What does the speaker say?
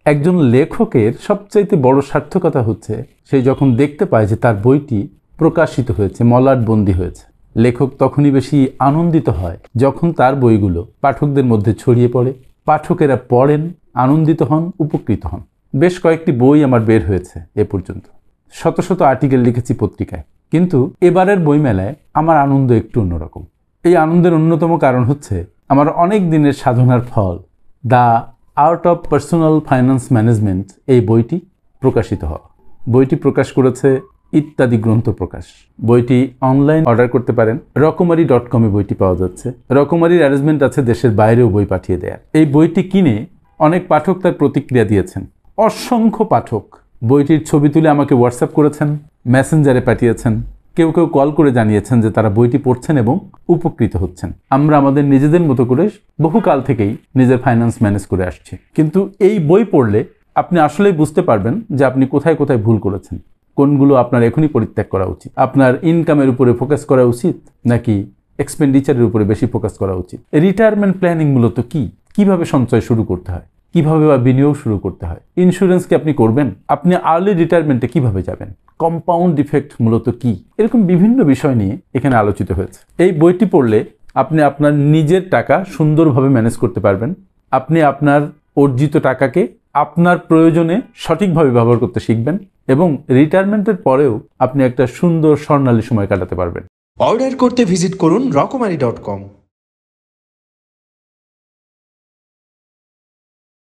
একজন লেখকের সবচাইতে বড় সার্থকতা হচ্ছে সে যখন দেখতে পায় যে তার বইটি প্রকাশিত হয়েছে, মলাটবন্দি হয়েছে। লেখক তখনই বেশি আনন্দিত হয় যখন তার বইগুলো পাঠকদের মধ্যে ছড়িয়ে পড়ে, পাঠকেরা পড়েন, আনন্দিত হন, উপকৃত হন। বেশ কয়েকটি বই আমার বের হয়েছে এ পর্যন্ত, শত শত আর্টিকেল লিখেছি পত্রিকায়। কিন্তু এবারের বইমেলায় আমার আনন্দ একটু অন্যরকম। এই আনন্দের অন্যতম কারণ হচ্ছে আমার অনেক দিনের সাধনার ফল, the art of personal finance management, এই বইটি প্রকাশিত হওয়া। বইটি প্রকাশ করেছে ইত্যাদি গ্রন্থ প্রকাশ। বইটি অনলাইন অর্ডার করতে পারেন, রকমারি.com-এ বইটি পাওয়া যাচ্ছে। রকমারির অ্যারেঞ্জমেন্ট আছে দেশের বাইরেও বই পাঠিয়ে দেয়ার। এই বইটি কিনে অনেক পাঠক তার প্রতিক্রিয়া দিয়েছেন। অসংখ্য পাঠক বইটির ছবি তুলে আমাকে হোয়াটসঅ্যাপ করেছেন, মেসেঞ্জারে পাঠিয়েছেন, কেউ কেউ কল করে জানিয়েছেন যে তারা বইটি পড়ছেন এবং উপকৃত হচ্ছেন। আমরা আমাদের নিজেদের মতো করে বহুকাল থেকেই নিজের ফাইন্যান্স ম্যানেজ করে আসছি, কিন্তু এই বই পড়লে আপনি আসলেই বুঝতে পারবেন যে আপনি কোথায় কোথায় ভুল করেছেন, কোনগুলো আপনার এখনই পরিত্যাগ করা উচিত। আপনার ইনকামের উপরে ফোকাস করা উচিত নাকি এক্সপেন্ডিচারের উপরে বেশি ফোকাস করা উচিত। রিটায়ারমেন্ট প্ল্যানিং মূলত কি, কিভাবে সঞ্চয় শুরু করতে হয়, কিভাবে বা বিনিয়োগ শুরু করতে হয়, ইন্স্যুরেন্স কি আপনি করবেন, আপনি আর্লি রিটায়ারমেন্টে কিভাবে যাবেন, কম্পাউন্ড ইফেক্ট মূলত কি, এরকম বিভিন্ন বিষয় নিয়ে এখানে আলোচিত হয়েছে। এই বইটি পড়লে আপনি আপনার নিজের টাকা সুন্দরভাবে ম্যানেজ করতে পারবেন। আপনি আপনার অর্জিত টাকাকে আপনার প্রয়োজনে সঠিকভাবে ব্যবহার করতে শিখবেন এবং রিটায়ারমেন্টের পরেও আপনি একটা সুন্দর স্বর্ণালী সময় কাটাতে পারবেন। অর্ডার করতে ভিজিট করুন রকমারি.com।